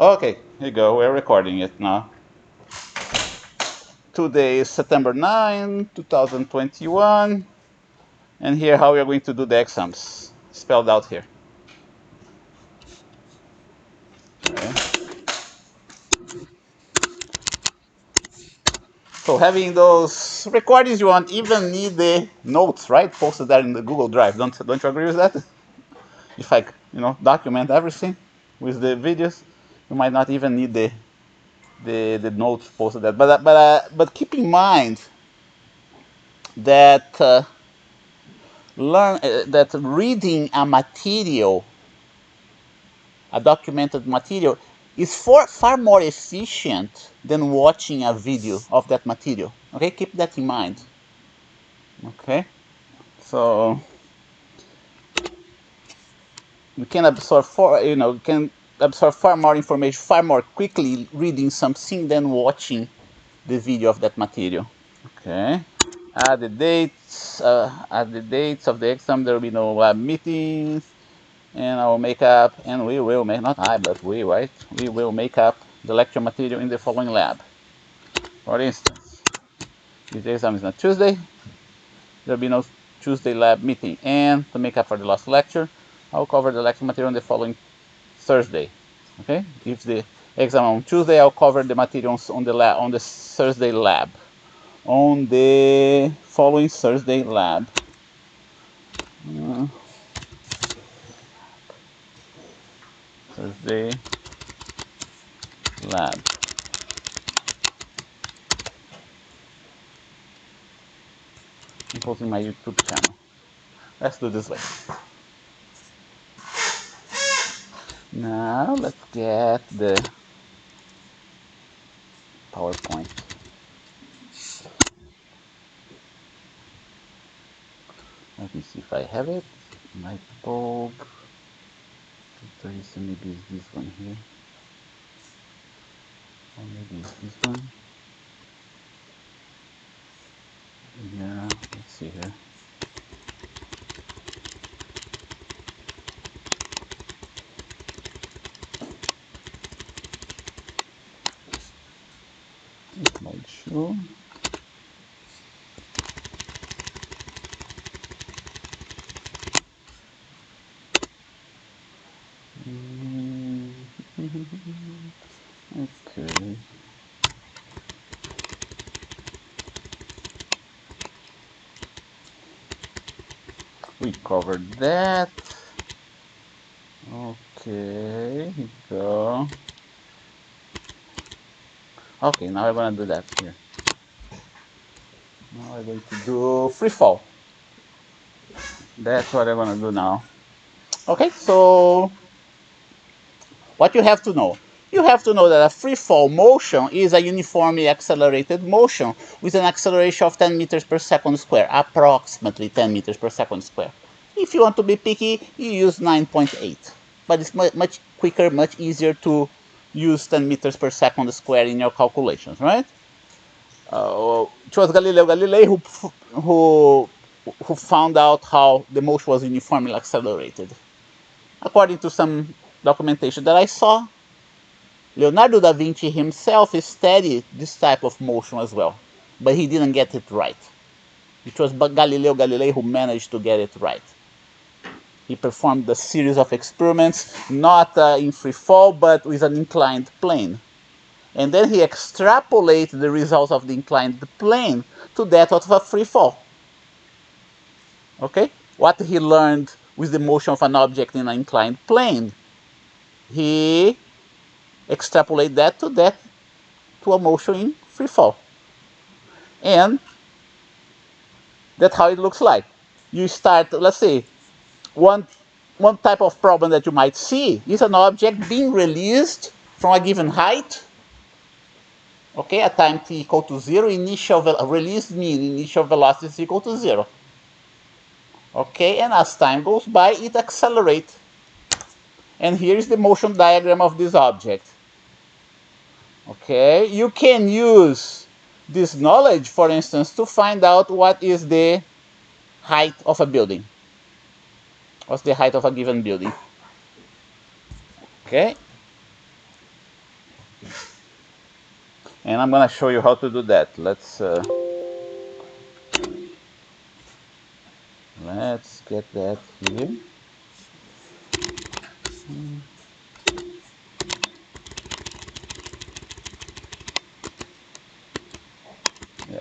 Okay, here you go. We're recording it now. Today is September 9, 2021. And here how we are going to do the exams. Spelled out here. Okay. So having those recordings, you won't even need the notes, right? Posted there in the Google Drive. Don't you agree with that? If I, document everything with the videos, you might not even need the notes posted there. But keep in mind that that reading a material, a documented material, is far more efficient than watching a video of that material. Okay, keep that in mind. Okay, so we can absorb far more information far more quickly reading something than watching the video of that material. Okay, add the dates of the exam. There will be no lab meetings, and I will make up, and we will make, not I, but we, right? We will make up the lecture material in the following lab. For instance, if the exam is on Tuesday, there will be no Tuesday lab meeting. And to make up for the last lecture, I will cover the lecture material on the following Thursday. Okay? If the exam on Tuesday, I'll cover the materials on the Thursday lab. On the following Thursday lab. Thursday lab. I'm posting my YouTube channel. Let's do this way. Now let's get the PowerPoint. Let me see if I have it. My bulb. Maybe it's this one here. Or maybe it's this one. Yeah, let's see here. It might show. Okay. We covered that. Okay, here we go. Okay, now we're gonna do that here. Now we're going to do free fall. That's what I'm gonna do now. Okay, so what you have to know. You have to know that a free fall motion is a uniformly accelerated motion with an acceleration of 10 meters per second square, approximately 10 meters per second square. If you want to be picky, you use 9.8. But it's much quicker, much easier to use 10 meters per second square in your calculations, right? It was Galileo Galilei who found out how the motion was uniformly accelerated. According to some documentation that I saw, Leonardo da Vinci himself studied this type of motion as well, but he didn't get it right. It was Galileo Galilei who managed to get it right. He performed a series of experiments, not in free fall, but with an inclined plane. And then he extrapolated the results of the inclined plane to that of a free fall. Okay? What he learned with the motion of an object in an inclined plane, he extrapolated that to a motion in free fall. And that's how it looks like. You start, let's say, one type of problem that you might see is an object being released from a given height, okay, at time t equal to 0, initial release mean initial velocity is equal to 0. Okay, and as time goes by, it accelerates. And here is the motion diagram of this object. Okay, you can use this knowledge, for instance, to find out what is the height of a building. What's the height of a given building? Okay. And I'm gonna show you how to do that. Let's get that here. Yeah.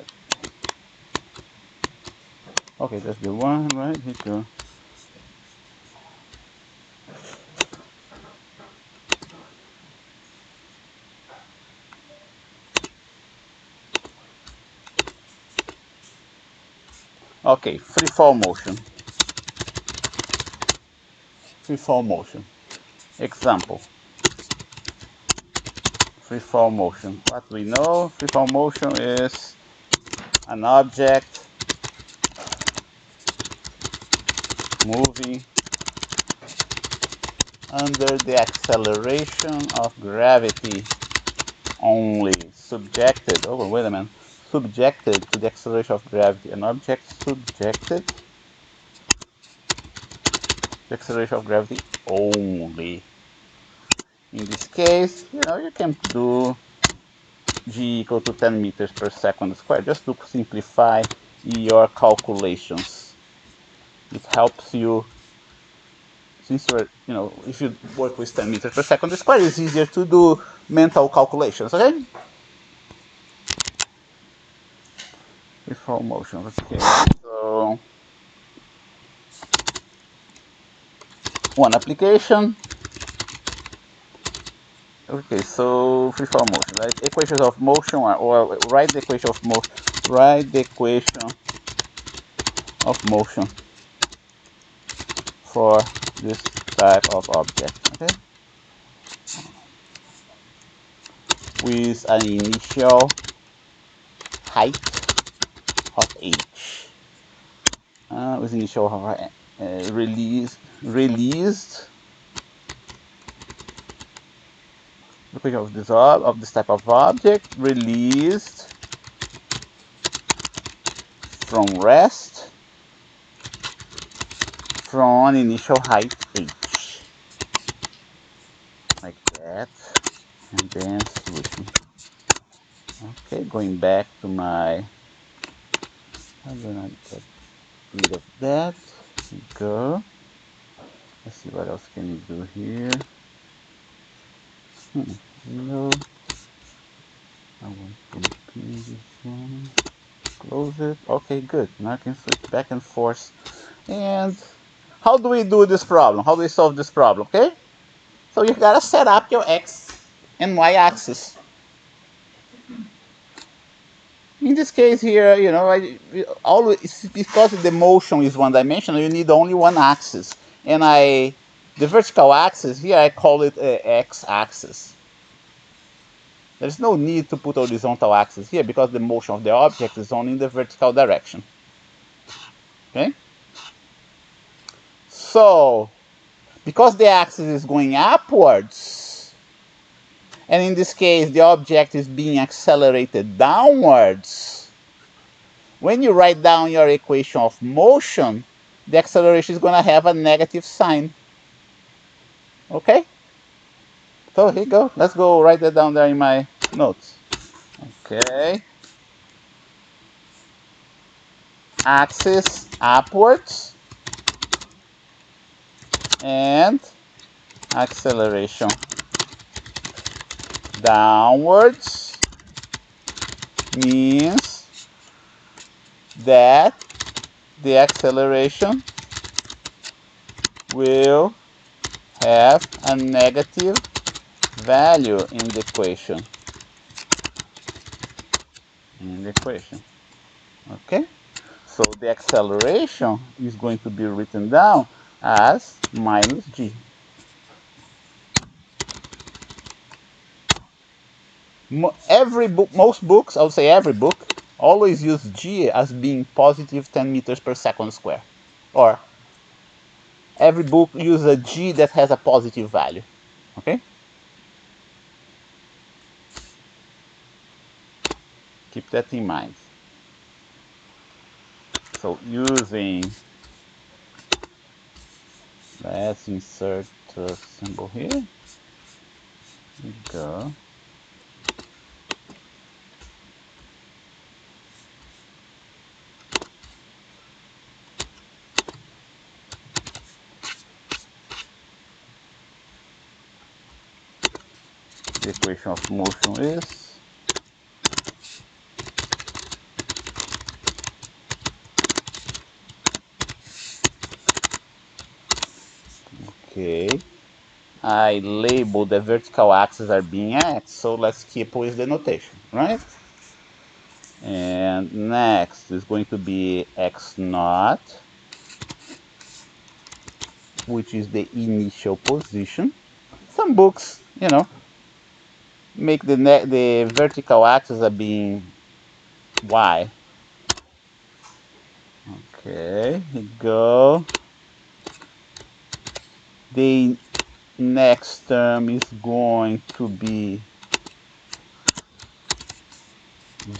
Okay, that's the one, right? Here you go. Okay, free-fall motion. Free-fall motion. Example. Free-fall motion. What we know, free-fall motion is an object moving under the acceleration of gravity only. Subjected, oh wait a minute, subjected to the acceleration of gravity. An object subjected to the acceleration of gravity only. In this case, you can do g equal to 10 meters per second squared just to simplify your calculations. It helps you, since if you work with 10 meters per second squared, it's easier to do mental calculations, okay? Free-fall motion, okay. So, one application. Okay, so free-fall motion, right? Equations of motion, or write the equation of motion. Write the equation of motion for this type of object, okay? With an initial height of h. With initial released equation of this type of object released from rest from an initial height h, like that, and then solution. Okay, going back to my, I'm gonna get rid of that. Here we go. Let's see what else can we do here. No, I want to clean this one. Close it. Okay, good. Now I can switch back and forth. And how do we do this problem? How do we solve this problem? Okay, so you gotta set up your x and y axis. In this case here, always, because the motion is one dimensional, you need only one axis. And the vertical axis here, I call it x axis. There's no need to put horizontal axis here because the motion of the object is only in the vertical direction. Okay? So, because the axis is going upwards, and in this case the object is being accelerated downwards, when you write down your equation of motion, the acceleration is going to have a negative sign. Okay? So here you go. Let's go write that down there in my notes. Okay. Axis upwards and acceleration downwards means that the acceleration will have a negative value in the equation. Okay? So the acceleration is going to be written down as minus g. Most books, I would say every book, always use g as being positive 10 meters per second square. Or every book uses a g that has a positive value. Okay? Keep that in mind. So using, let's insert a symbol here. Here we go. the equation of motion is okay. I label the vertical axis as being x, so let's keep with the notation, right? And next is going to be x naught, which is the initial position. Some books, you know, make the vertical axis as being y. Okay, here we go. The next term is going to be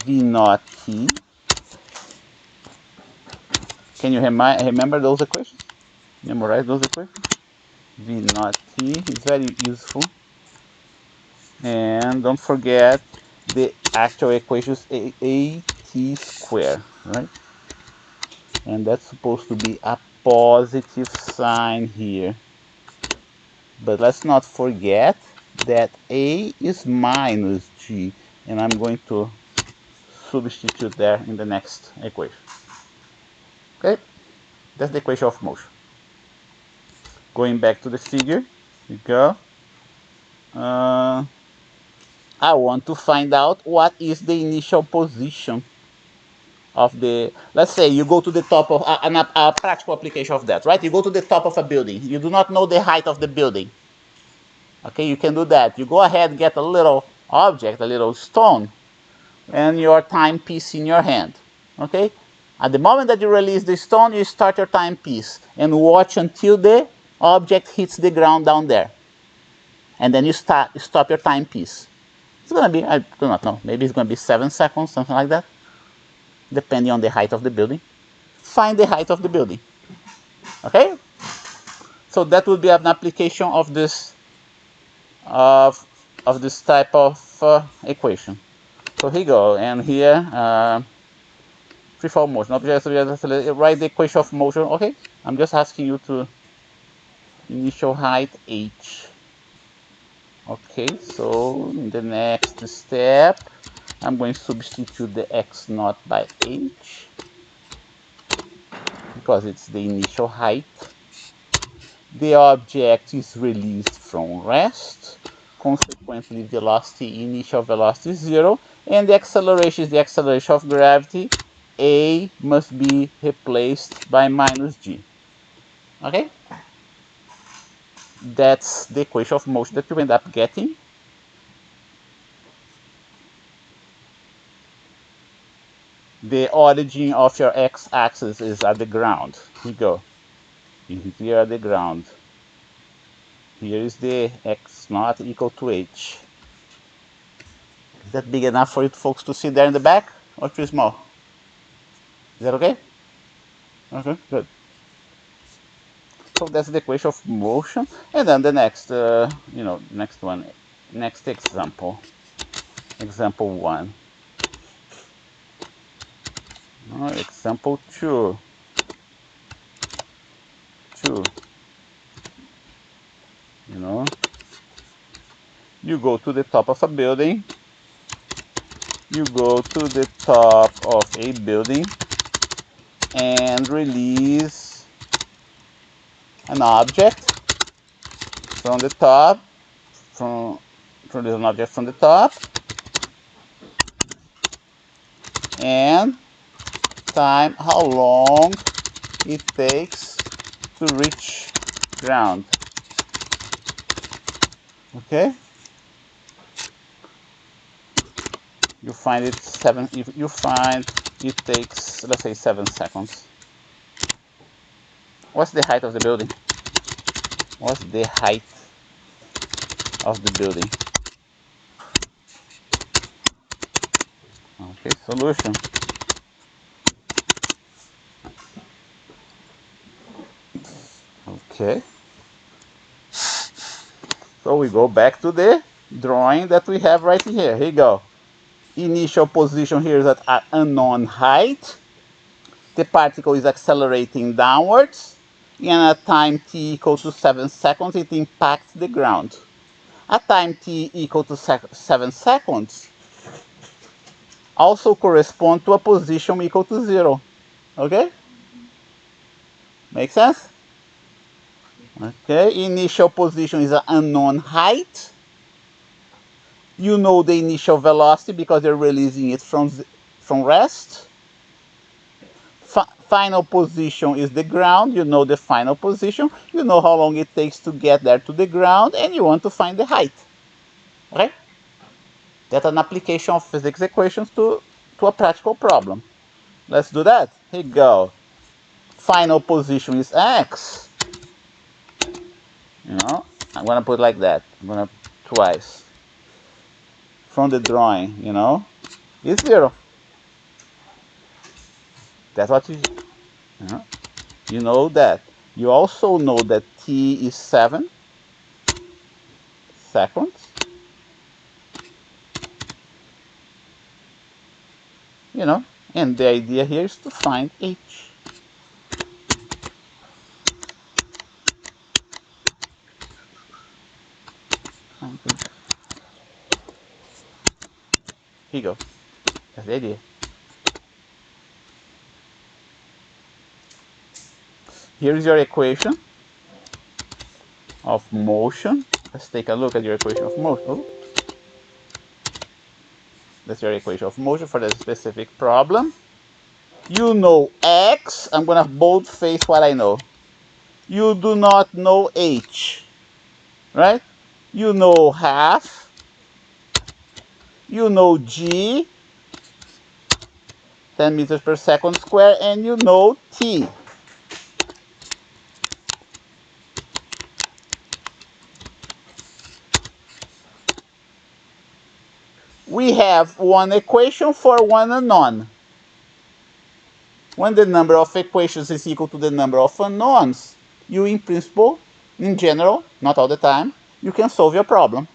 v naught t. Can you remember those equations? Memorize those equations? V naught t is very useful. And don't forget the actual equations a t squared, right? And that's supposed to be a positive sign here. But let's not forget that a is minus g, and I'm going to substitute there in the next equation. Okay, that's the equation of motion. Going back to the figure, here we go. I want to find out what is the initial position of the, let's say you go to the top of a practical application of that, right? You go to the top of a building. You do not know the height of the building. Okay, you can do that. You go ahead, get a little object, a little stone, and your timepiece in your hand. Okay? At the moment that you release the stone, you start your timepiece and watch until the object hits the ground down there. And then you stop your timepiece. It's going to be, I do not know, maybe it's going to be 7 seconds, something like that, depending on the height of the building. Find the height of the building. Okay? So that would be an application of this type of equation. So here you go, and here freefall motion, object, write the equation of motion. Okay, I'm just asking you to initial height h. Okay, so in the next step, I'm going to substitute the x naught by h because it's the initial height. The object is released from rest. Consequently, initial velocity is 0, and the acceleration is the acceleration of gravity. A must be replaced by minus g. Okay? That's the equation of motion that you end up getting. The origin of your x-axis is at the ground. Here you go. Here at the ground. Here is the x naught equal to h. Is that big enough for you folks to see there in the back, or too small? Is that okay? Okay, good. So that's the equation of motion, and then the next, next one, next example, example 1. Example 2. You go to the top of a building. You go to the top of a building and release an object from the top, release an object from the top, and time how long it takes to reach ground. Okay? You find it it takes, let's say, 7 seconds. What's the height of the building? What's the height of the building? Okay, solution. Okay. So we go back to the drawing that we have right here. Here you go. Initial position here is at an unknown height. The particle is accelerating downwards. And at time t equal to 7 seconds, it impacts the ground. at time t equal to 7 seconds also correspond to a position equal to 0. Okay? Make sense? Okay, initial position is an unknown height. You know the initial velocity because you're releasing it from rest. Final position is the ground. You know the final position. You know how long it takes to get there to the ground, and you want to find the height. Okay? That's an application of physics equations to a practical problem. Let's do that. Here you go. Final position is x. You know, I'm gonna put it like that. I'm gonna twice from the drawing. You know, is 0. That's what you know that. You also know that t is 7 seconds. You know, and the idea here is to find h. Here you go. That's the idea. Here's your equation of motion. Let's take a look at your equation of motion. Oh. That's your equation of motion for that specific problem. You know x. I'm going to boldface what I know. You do not know h, right? You know half. You know g, 10 meters per second square, and you know t. We have one equation for one unknown. When the number of equations is equal to the number of unknowns, you in principle, in general, not all the time, you can solve your problem.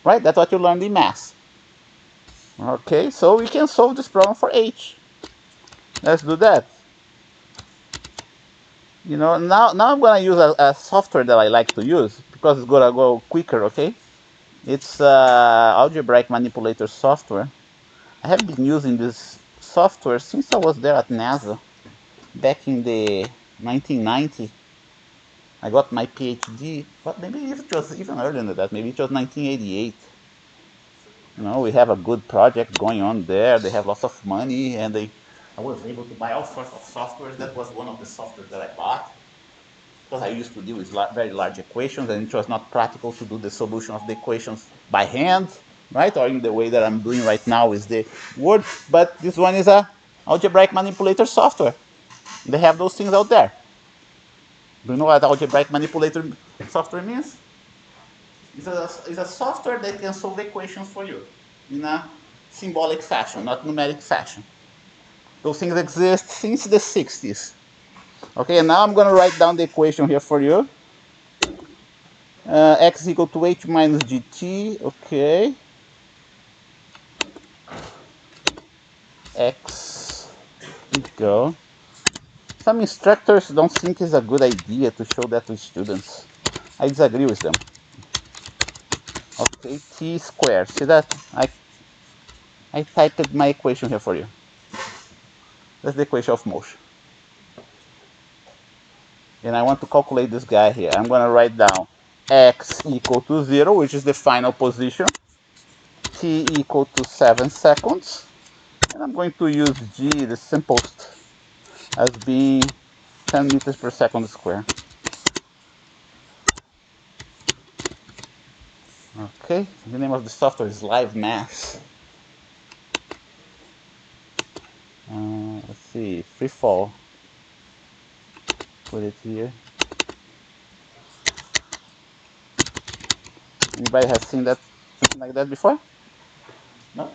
Right? That's what you learned in math. Okay, so we can solve this problem for h. Let's do that. You know, now I'm gonna use a software that I like to use because it's gonna go quicker, okay? It's Algebraic Manipulator software. I have been using this software since I was there at NASA back in the 1990. I got my PhD, but maybe it was even earlier than that. Maybe it was 1988. You know, we have a good project going on there. They have lots of money, and I was able to buy all sorts of software. That was one of the software that I bought because I used to deal with very large equations, and it was not practical to do the solution of the equations by hand, right? Or in the way that I'm doing right now with the Word. But this one is a algebraic manipulator software. They have those things out there. Do you know what algebraic manipulator software means? It's a software that can solve equations for you in a symbolic fashion, not numeric fashion. Those things exist since the 60s. Okay, and now I'm going to write down the equation here for you. X is equal to h minus gt. Okay. X equal. Some instructors don't think it's a good idea to show that to students. I disagree with them. Okay, t squared. See that? I typed my equation here for you. That's the equation of motion. And I want to calculate this guy here. I'm going to write down x equal to 0, which is the final position, t equal to 7 seconds, and I'm going to use g, the simplest, as being 10 meters per second square. Okay, the name of the software is Live Math. Let's see, free fall. Put it here. Anybody has seen that something like that before? No?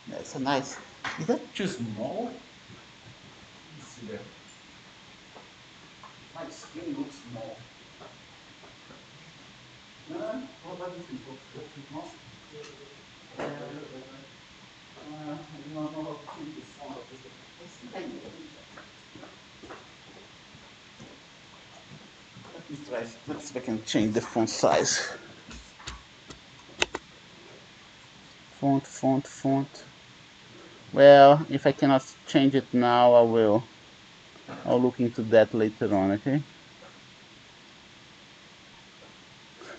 That's a nice. Is that too small? Let's see there. My screen looks small. What about this people? Small? I do not know how to change the font of this. I think I know. Let me try. Let's see if I can change the font size. Font. Well, if I cannot change it now, I will. I'll look into that later on, okay?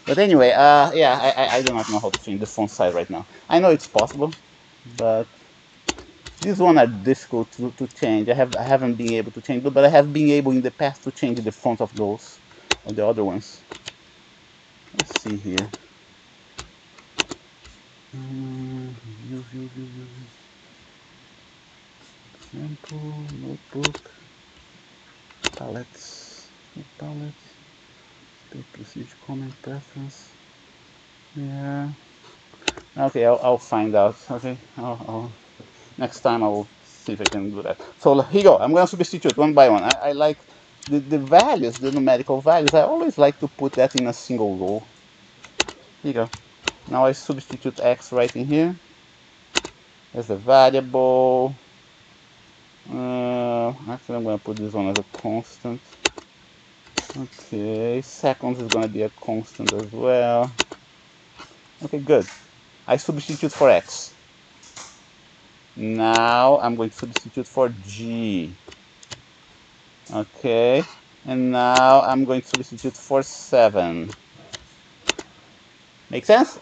But anyway, yeah, I do not know how to change the font size right now. I know it's possible, but these ones are difficult to change. I haven't been able to change, but I have been able in the past to change the font of those, of the other ones. Let's see here. Example, notebook, palettes, state procedure, comment, preference. Yeah. Okay, I'll find out. Okay, next time I will see if I can do that. So here you go. I'm going to substitute one by one. I like the values, the numerical values. I always like to put that in a single row. Here you go. Now I substitute x right in here as a variable. Actually, I'm going to put this one as a constant. Okay, seconds is going to be a constant as well. Okay, good. I substitute for x. Now I'm going to substitute for g. Okay, and now I'm going to substitute for 7. Make sense?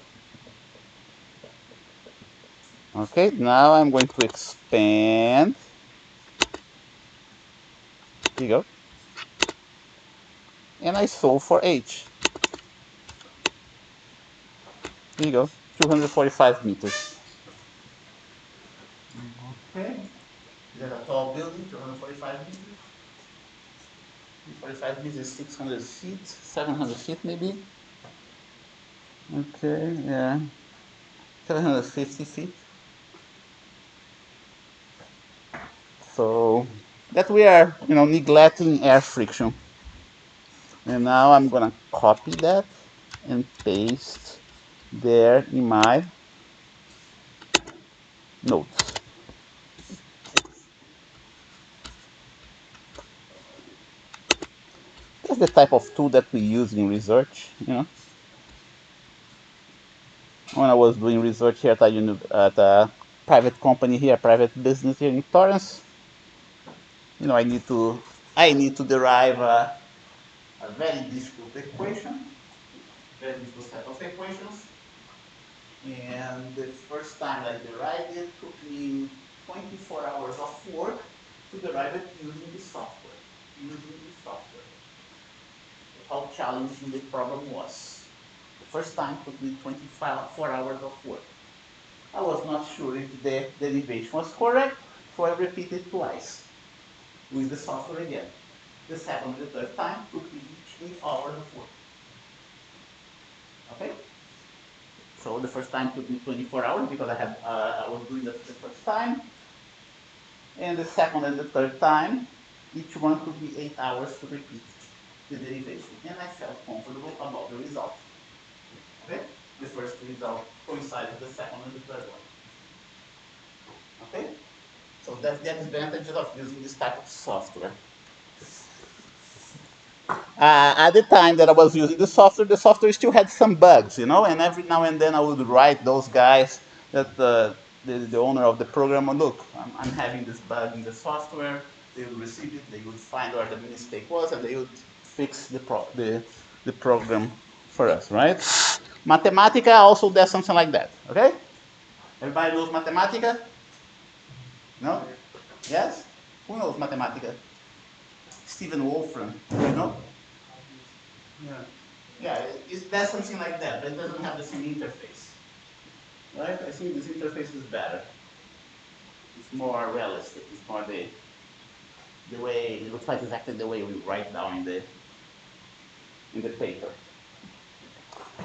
Okay, now I'm going to expand. Here you go. And I solve for h. Here you go, 245 meters. Okay, is that a tall building, 245 meters? 45 meters, 600 feet, 700 feet maybe? Okay, yeah, 750 feet. So that we are, neglecting air friction. And now I'm gonna copy that and paste there in my notes. That's the type of tool that we use in research, When I was doing research here at a private company here, private business here in Torrance, I need to derive a very difficult equation, very difficult set of equations. And the first time I derived it took me 24 hours of work to derive it using the software. How challenging the problem was. The first time took me 24 hours of work. I was not sure if the derivation was correct, so I repeated twice with the software again. The second and the third time took me each 8 hours of work. Okay? So the first time took me 24 hours because I was doing that the first time. And the second and the third time, each one took me 8 hours to repeat the derivation. And I felt comfortable about the result. Okay? The first result coincides with the second and the third one. Okay? So that's the advantages of using this type of software. At the time that I was using the software still had some bugs, and every now and then I would write those guys that the owner of the program, look, I'm having this bug in the software. They would receive it, they would find where the mistake was, and they would fix the program for us, right? Mathematica also does something like that, okay? Everybody knows Mathematica? No? Yes? Who knows Mathematica? Stephen Wolfram, you know? Yeah. Yeah, it does something like that, but it doesn't have the same interface. Right? I think this interface is better. It's more realistic. It's more the way it looks like exactly the way we write down in the paper.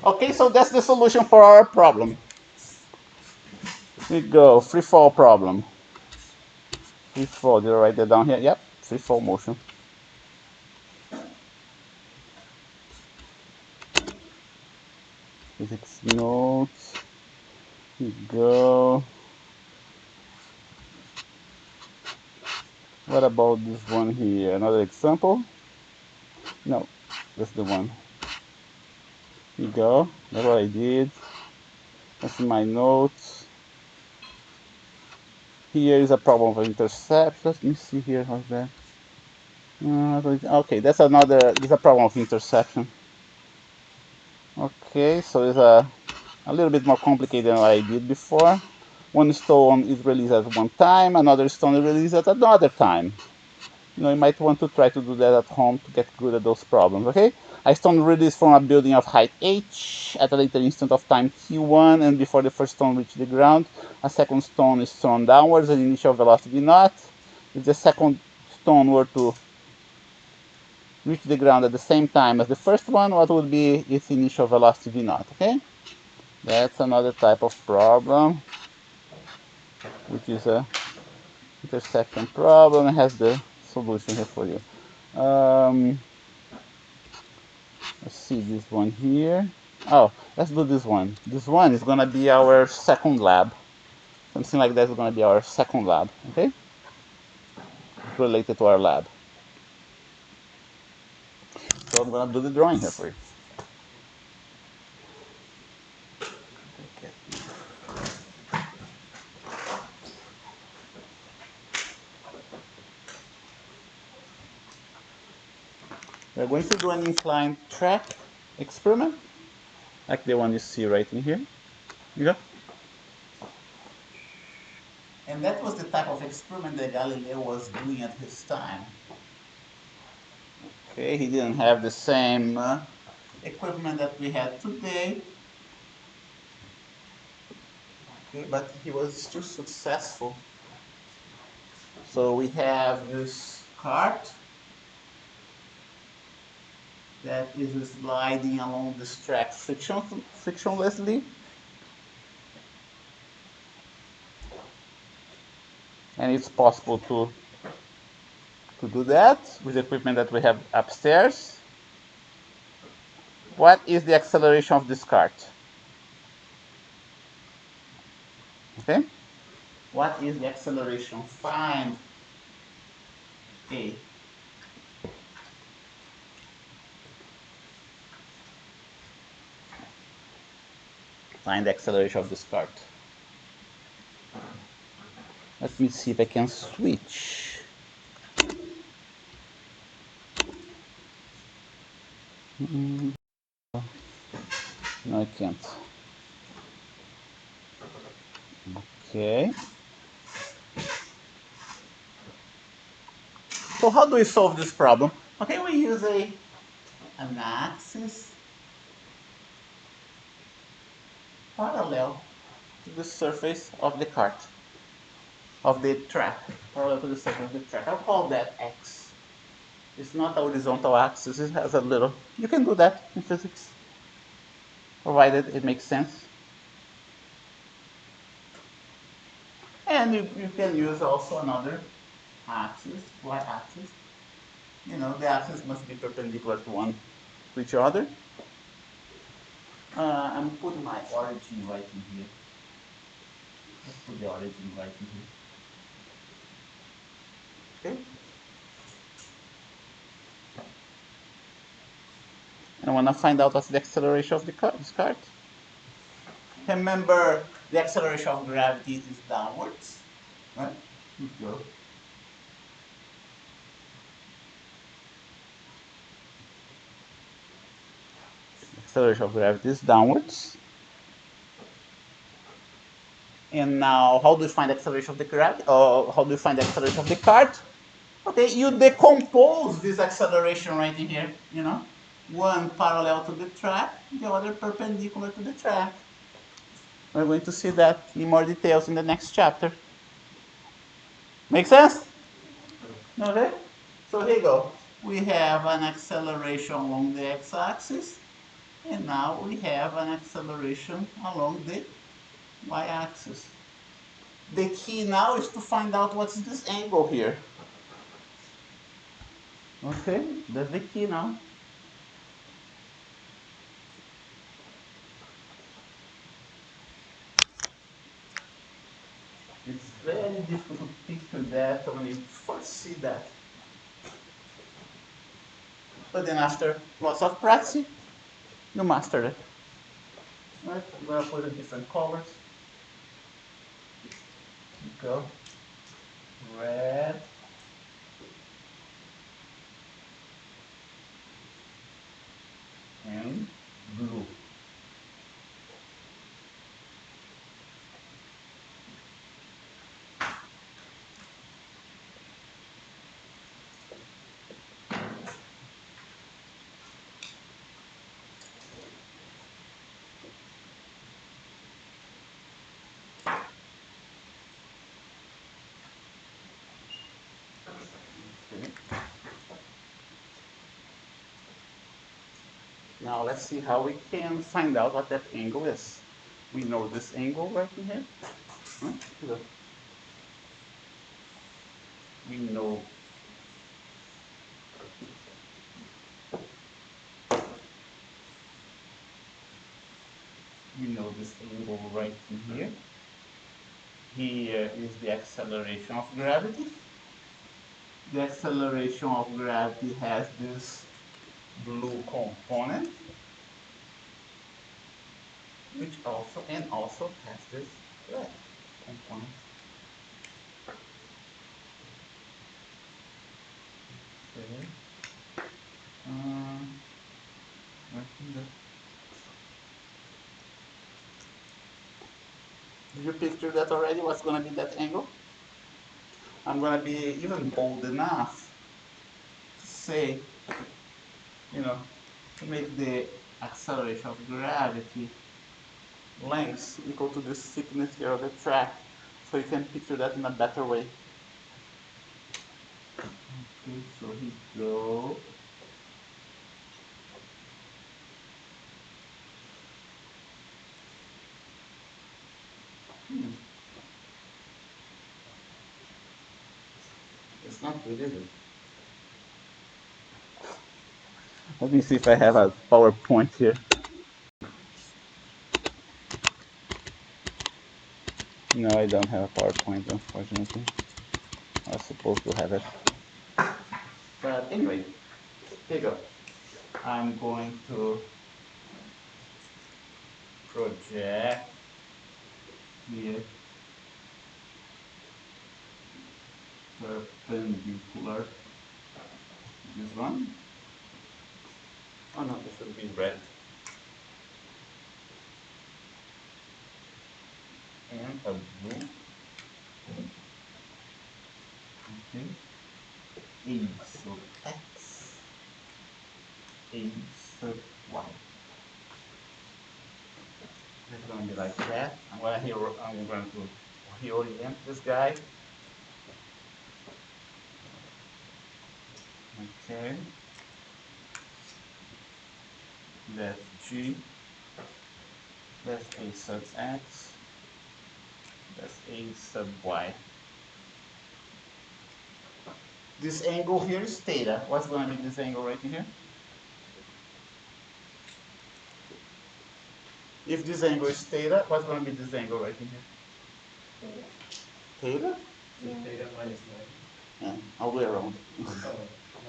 Okay, so that's the solution for our problem. Here we go, free fall problem. Free fall, did I write that down here? Yep, free fall motion. Physics notes. Here we go. What about this one here? Another example? No, that's the one. Here you go. That's what I did. That's in my notes. Here is a problem of intercept. Let me see here how's that. Okay, that's another. There's a problem of interception. Okay, so it's a little bit more complicated than what I did before. One stone is released at one time, another stone is released at another time. You might want to try to do that at home to get good at those problems, okay? A stone released from a building of height h at a later instant of time t1 and before the first stone reaches the ground. A second stone is thrown downwards at initial velocity naught. If the second stone were to reach the ground at the same time as the first one, what would be its initial velocity v naught, okay? That's another type of problem, which is a intersection problem. It has the solution here for you. Let's see this one here. Oh, let's do this one. This one is gonna be our second lab. Something like that is gonna be our second lab, okay? Related to our lab. So I'm gonna do the drawing here for you. We're going to do an inclined track experiment, like the one you see right in here. You go. And that was the type of experiment that Galileo was doing at his time. Okay, he didn't have the same equipment that we have today. Okay, but he was still successful. So we have this cart that is sliding along this track frictionlessly. And it's possible to do that with the equipment that we have upstairs. What is the acceleration of this cart? Okay? What is the acceleration? Find A. Find the acceleration of this cart. Let me see if I can switch. No, I can't. Okay. So how do we solve this problem? Okay, we use an axis parallel to the surface of the cart, of the track, parallel to the surface of the track. I'll call that x. It's not a horizontal axis, it has a little. You can do that in physics, provided it makes sense. And you can use also another axis, y-axis. The axis must be perpendicular to each other. I'm putting my origin right in here. Let's put the origin right in here. Okay? And I want to find out what's the acceleration of this cart. Remember, the acceleration of gravity is downwards, right? Go. Acceleration of gravity is downwards. And now, how do you find the acceleration of the gravity? Or how do you find the acceleration of the cart? Okay, you decompose this acceleration right in here, One parallel to the track, the other perpendicular to the track. We're going to see that in more details in the next chapter. Make sense? Okay? So here you go. We have an acceleration along the x-axis, and now we have an acceleration along the y-axis. The key now is to find out what's this angle here. Okay, that's the key now. It's very difficult to picture that when you first see that. But then after lots of practice, you master it. Right, I'm gonna put in different colors. Go. red, and blue. Okay. Now let's see how we can find out what that angle is. We know this angle right in here. Huh? We know this angle right in here. Here is the acceleration of gravity. The acceleration of gravity has this blue component, which also has this red component. Okay. Did you picture that already? What's going to be that angle? I'm going to be even bold enough to say, to make the acceleration of gravity length equal to this thickness here of the track, so you can picture that in a better way. Okay, so here we go. It's not good, is it? Let me see if I have a PowerPoint here. No, I don't have a PowerPoint, unfortunately. I was supposed to have it. But anyway, here you go. I'm going to project here perpendicular to this one. Oh no, this should be red. And a blue. Okay. A sub x, A sub y. It's going to be like that. I'm going to reorient this guy. Okay. That's G. That's A sub x. That's A sub y. This angle here is theta. What's going to be this angle right here? If this angle is theta, what's going to be this angle right in here? Theta? Yeah. Theta minus 90. Yeah, all the way around. Oh,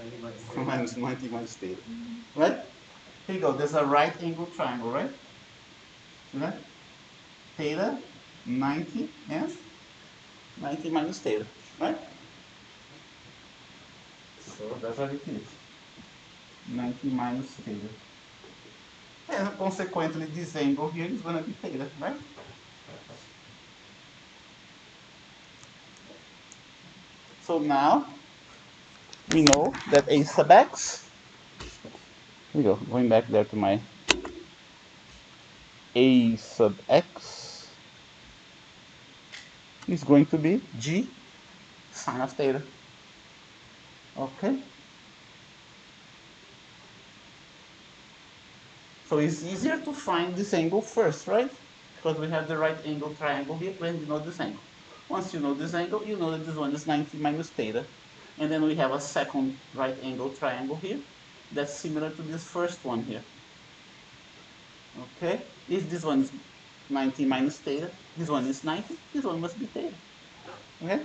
90 minus theta. Minus 90 minus theta. Right? Here you go. There's a right angle triangle, right? See that? Theta, 90, and 90 minus theta, right? So that's what it is. 90 minus theta. And consequently, this angle here is going to be theta, right? So now we know that A sub x, here we go, going back there to my A sub x is going to be G sine of theta. Okay? So it's easier to find this angle first, right? Because we have the right angle triangle here when you know this angle. Once you know this angle, you know that this one is 90 minus theta. And then we have a second right angle triangle here that's similar to this first one here. Okay? If this one is 90 minus theta, this one is 90, this one must be theta. Okay?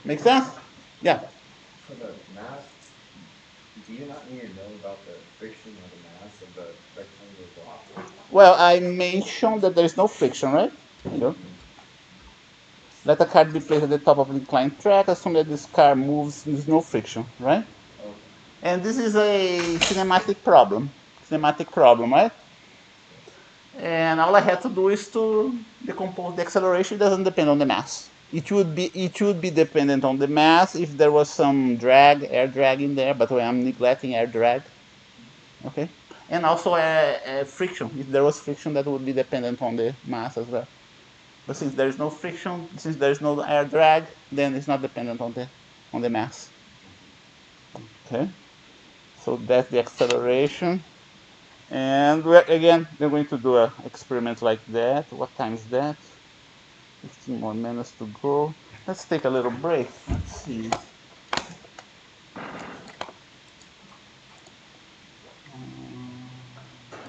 Make sense? Yeah. For the mass, do you not need to know about the friction or the mass of the rectangular block? Well, I mentioned that there's no friction, right? You know? Let a card be placed at the top of the inclined track. Assume that this car moves with no friction, right? Okay. And this is a cinematic problem. Cinematic problem, right? And all I had to do is to decompose the acceleration. It doesn't depend on the mass. It would be dependent on the mass if there was some drag, air drag in there, but I'm neglecting air drag. Okay, and also friction. If there was friction, that would be dependent on the mass as well. But since there is no friction, since there is no air drag, then it's not dependent on the mass. Okay, so that's the acceleration. And again, we're going to do an experiment like that. What time is that? 15 more minutes to go. Let's take a little break. Let's see.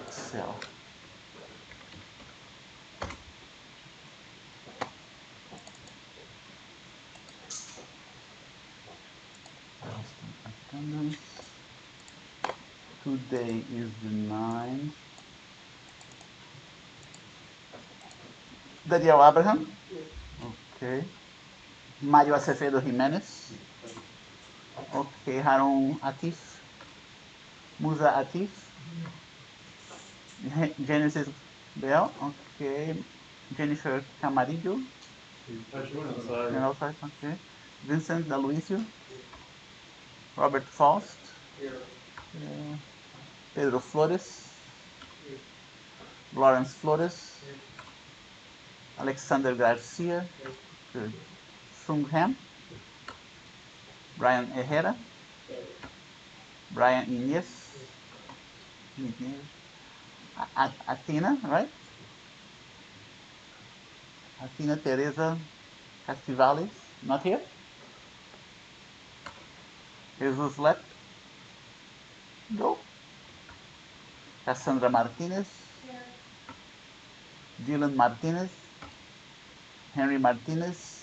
Excel. Attendance. Today is the 9th. Daniel Abraham. Okay. Mario Acevedo Jimenez. Okay. Harun Atif. Musa Atif. Genesis Bell. Okay. Jennifer Camarillo. And outside. Okay. Vincent D'Aloisio. Robert Faust. Pedro Flores. Lawrence Flores. Alexander Garcia. Good. Sung Ham. Brian Herrera. Brian Inez. Athena, right? Athena Teresa Castivales, not here. Jesus left. No. Cassandra Martinez. Here. Dylan Martinez. Henry Martinez.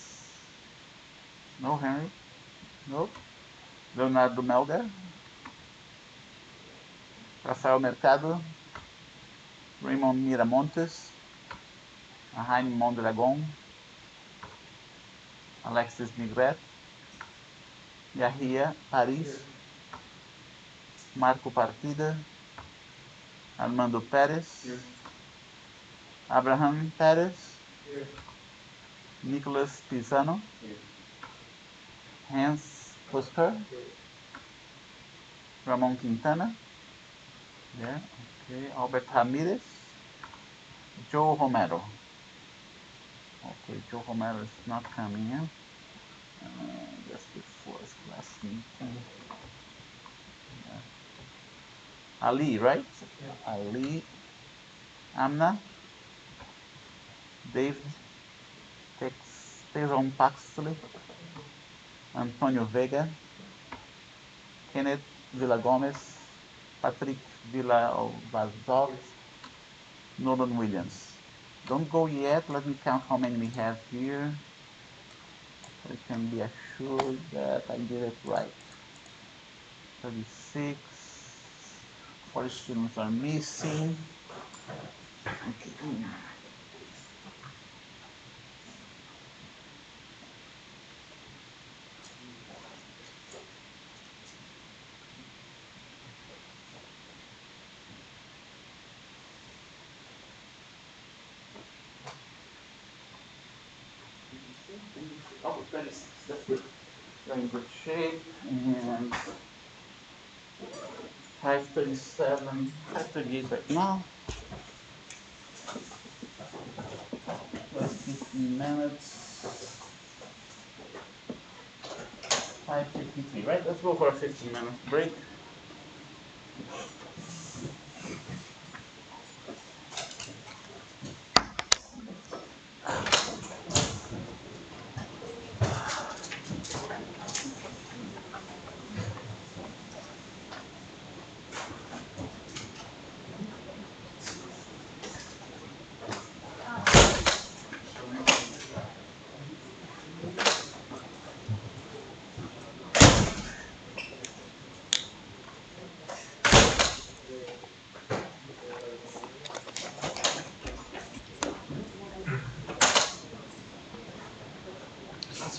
No Henry. No. Leonardo Melgar. Rafael Mercado. Raymond Miramontes. Jaime Mondragon. Alexis Migret. Yahia Paris. Marco Partida. Armando Pérez. Here. Abraham Pérez. Here. Nicholas Pisano. Here. Hans Oscar. Here. Ramon Quintana. There. Okay. Albert Ramirez. Joe Romero. Okay, Joe Romero is not coming in. Just before his class meeting. Yeah. Ali, right? Yeah. Ali. Amna. David. Texon Paxley. Antonio Vega. Kenneth Villagomez. Patrick Villalobazov. Nolan Williams. Don't go yet. Let me count how many we have here. So I can be assured that I did it right. 36. 40 students are missing. Okay. Oh, 36. That's good. They're in good shape. And 537, 538 right now. Plus 15 minutes. 5:53, right? Let's go for a 15-minute break.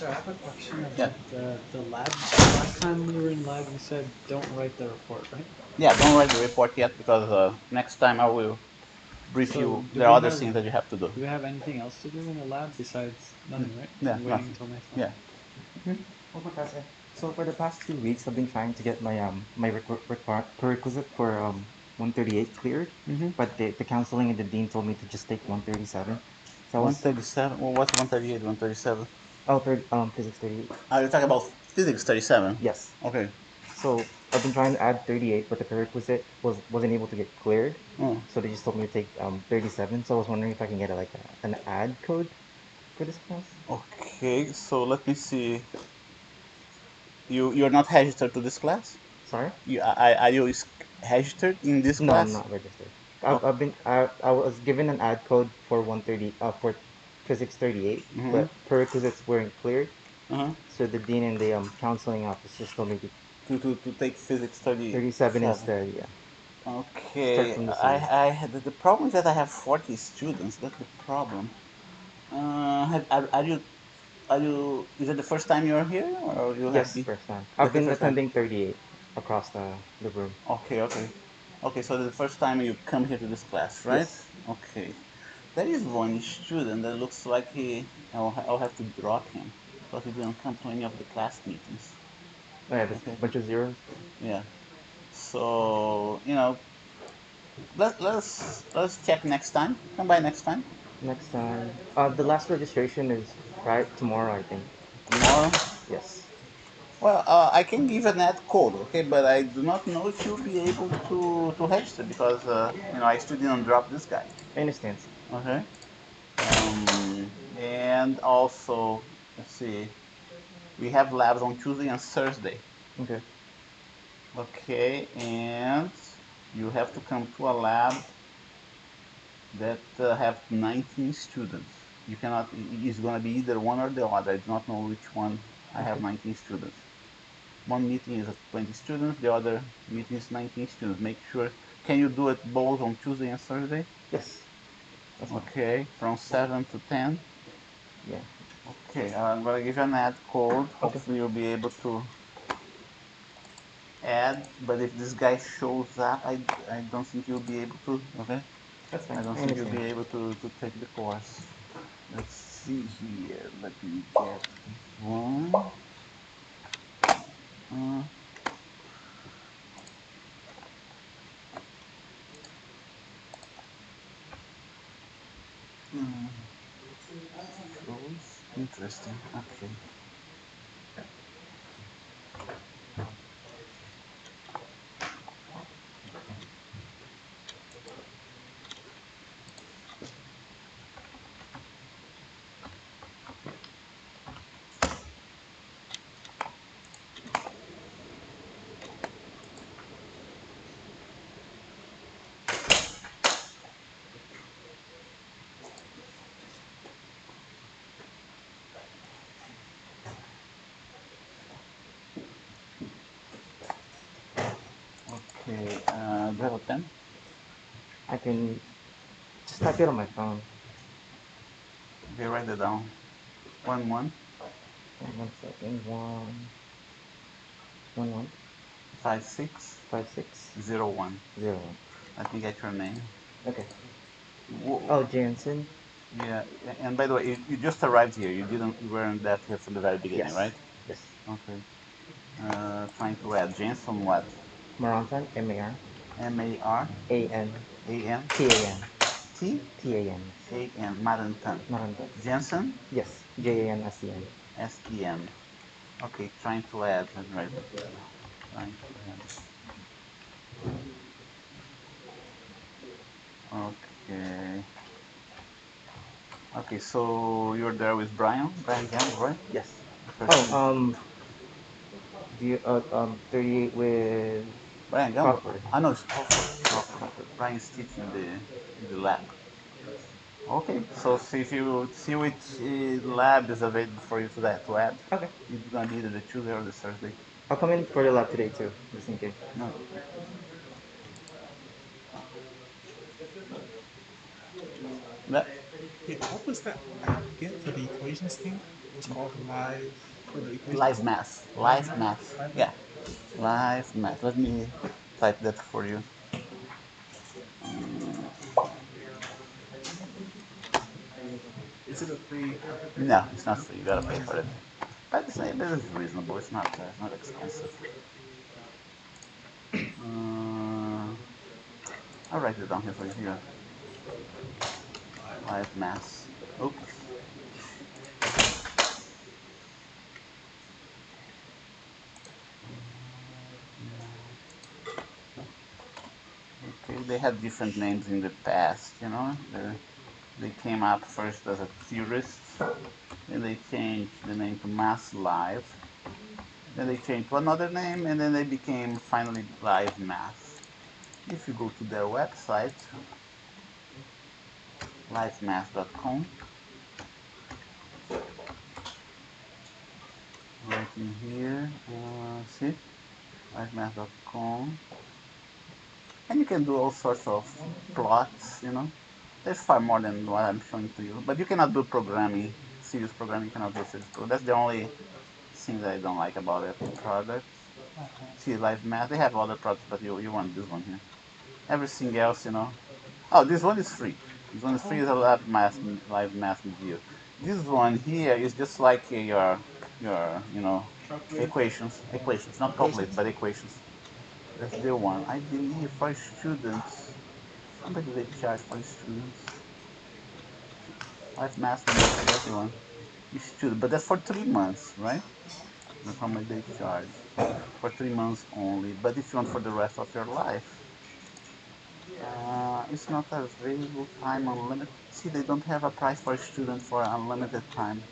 So I have a question Yeah. about the lab. Last time we were in lab, you said don't write the report, right? Yeah, don't write the report yet because next time I will brief you. There are other things that you have to do. Do we have anything else to do in the lab besides nothing, right? Yeah, Waiting nothing. until next time. Yeah. Oh, Professor. So for the past 2 weeks, I've been trying to get my prerequisite for 138 cleared, but the counseling and the dean told me to just take 137. So I was 137. Well, what's 138? 137. physics 38. Are you talking about physics 37? Yes. Okay. So I've been trying to add 38, but the prerequisite wasn't able to get cleared. Oh. So they just told me to take 37. So I was wondering if I can get an add code for this class. Okay. So let me see. You're not registered to this class? Sorry? Are you registered in this No, I'm class? not registered. Oh. I was given an ad code for 130 for physics 38, Mm-hmm. but prerequisites weren't cleared. Uh-huh. So the dean and the counseling office just told me to To take physics 37 37. instead. Yeah, start Okay. from the series. I had the problem is that I have 40 students. That's the problem. Are you is it the first time you're here or you have Yes, been? first time. I've That's the been first time. attending 38 across the room. Okay, okay. Okay, so the first time you come here to this class, right? Yes. Okay. There is one student that looks like I'll have to drop him because he didn't come to any of the class meetings. Oh, yeah, there's Okay. a bunch of zeros. Yeah. So, let's check next time. Come by next time. Next time. The last registration is tomorrow, I think. Tomorrow. Yes, Well, I can give an ad code, okay, but I do not know if you'll be able to register because I still didn't drop this guy. I understand. Okay. And also, let's see, we have labs on Tuesday and Thursday. Okay. Okay, and you have to come to a lab that have 19 students. You cannot. It's gonna be either one or the other. I do not know which one. I have Okay. 19 students. One meeting is 20 students. The other meeting is 19 students. Make sure. Can you do it both on Tuesday and Thursday? Yes, that's fine. Okay, from 7 to 10. Yeah. Okay, I'm gonna give you an ad code. Okay. Hopefully you'll be able to add, but if this guy shows up, I don't think you'll be able to, okay? That's I fine. don't I think you'll understand. be able to take the course. Let's see here. Let me get one. Uh, uh, shows interesting. Okay. Okay. Do you have a pen? I can just type it on my phone. Okay, write it down. 1 1 One second. 1 5 6 5 6 0 1. 0 1. Let me get your name. Okay. Whoa. Oh, Jansen. Yeah, and by the way, you just arrived here. You weren't that here from the very beginning, Yes. right? Yes. Okay. Trying to add Jensen what? Marantan. MAR. MAR AN. AM TAN. T TAN. AM Marantan. Marantan. Jensen Yes. JANSEN. SEN. Okay, trying to add. Right. Trying to add. Okay. Okay, so you're there with Brian Gamble, right? Yes. Okay. Oh, do you 38 with Brian Gamble. Crawford? I know it's Crawford. Brian's teaching the lab. Okay, so see if you see which lab is available for you to add. Okay. It's gonna be either the Tuesday or the Thursday. I'll come in for the lab today too, just in case. No. Yeah. Yeah, what was that app again for the equations thing? It's called live for the equation. Live math. Live math. Yeah. Live math. Let me type that for you. Is it a free? No, it's not free. You gotta pay for it. But it is reasonable. It's not expensive. I'll write it down here for you. Here. Live math. Oops. Okay, they had different names in the past, you know. They came up first as a theorist, then they changed the name to Math Live, then they changed to another name, and then they became finally Live Math. If you go to their website, livemath.com, right in here, see, livemath.com, and you can do all sorts of plots, you know. There's far more than what I'm showing to you, but you cannot do programming, serious programming, you cannot do serious programming. That's the only thing that I don't like about it. Products, see, live math, they have other products, but you want this one here. Everything else, you know. Oh, this one is free. This one is free, is a live math video. This one here is just like you know, equations, not calculate, but equations. That's the one. I believe for students, how much do they charge for students? Live math, that's the one. Student, but that's for 3 months, right? That's how much they charge. For 3 months only. But if you want for the rest of your life, it's not available time unlimited. See, they don't have a price for a student for unlimited time.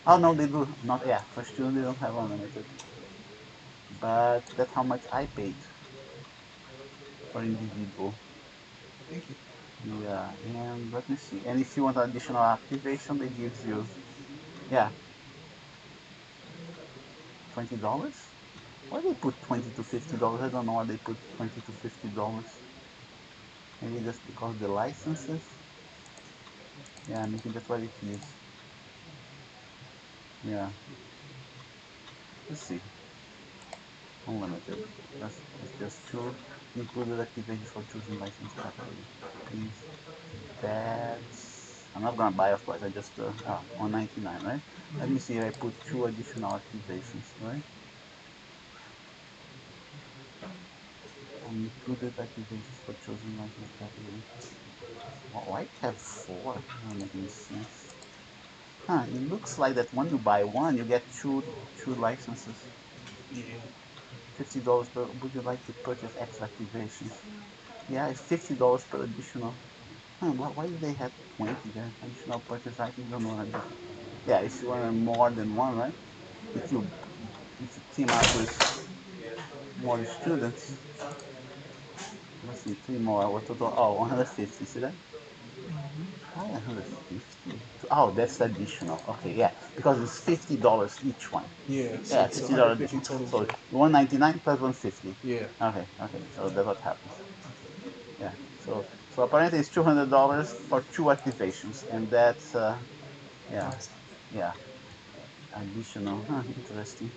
Oh no, they do not. Yeah, for student they don't have unlimited. But that's how much I paid for individual. Thank you. Yeah, and let me see. And if you want additional activation, they give you, yeah, $20. Why they put $20 to $50? I don't know why they put $20 to $50. Maybe just because the licenses. Yeah, maybe that's what it is. Yeah. Let's see. Unlimited. That's just two included activities for choosing license category. Please. That's. I'm not gonna buy, of course. I just 199, right? Let me see. I put two additional activations, right? Included activations for choosing license category. Why have four? Doesn't make any sense. Huh? It looks like that when you buy one, you get two licenses. Yeah. $50 per. Would you like to purchase extra activations? Yeah, it's $50 per additional. Why do they have 20 there? Additional purchase items? Don't know. Yeah, if you want more than one, right? If you if you team up with more students, let's see, three more. What total? Oh, 150. See that? Why 150? Oh, that's additional. Okay, yeah, because it's $50 each one. Yeah. So Yeah, it's $50 150 additional. total So for. 199 plus 150. Yeah. Okay. So that's what happens. Yeah. So apparently it's $200 for two activations, and that's yeah, yeah, additional. Huh, interesting.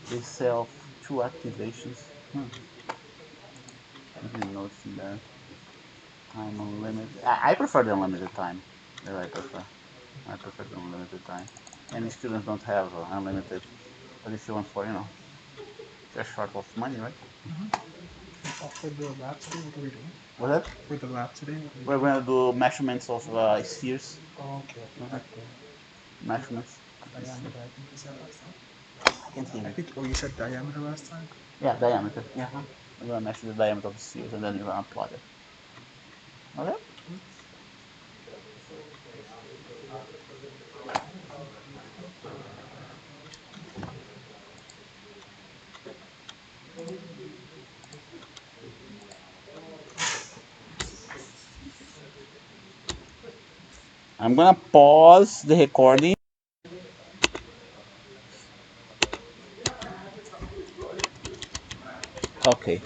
They sell two activations. Huh. I didn't notice that. Time unlimited. I prefer the unlimited time. That I prefer. I prefer the unlimited time. Many students don't have unlimited, but if you want for they're short of money, right? Oh, for the lab today, what are we doing? What's that? For the lab today, what are we We're doing? gonna do measurements of spheres. Oh, okay. Like the Measurements. diameter, I think you said last time. I can't hear I you. think, oh, you said diameter last time? Yeah, diameter. Yeah. We're gonna measure the diameter of the spheres, and then you're gonna plot it. Okay. I'm gonna pause the recording. Okay.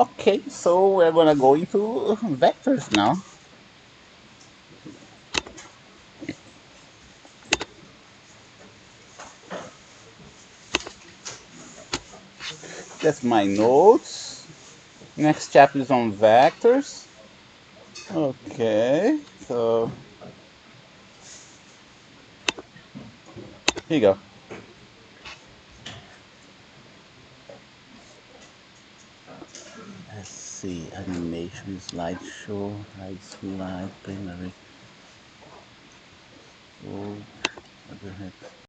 Okay, so we're gonna go into vectors now. That's my notes. Next chapter is on vectors. Okay, so here you go. Let's see, animation, slideshow, hide slide, primary. Oh, what the heck?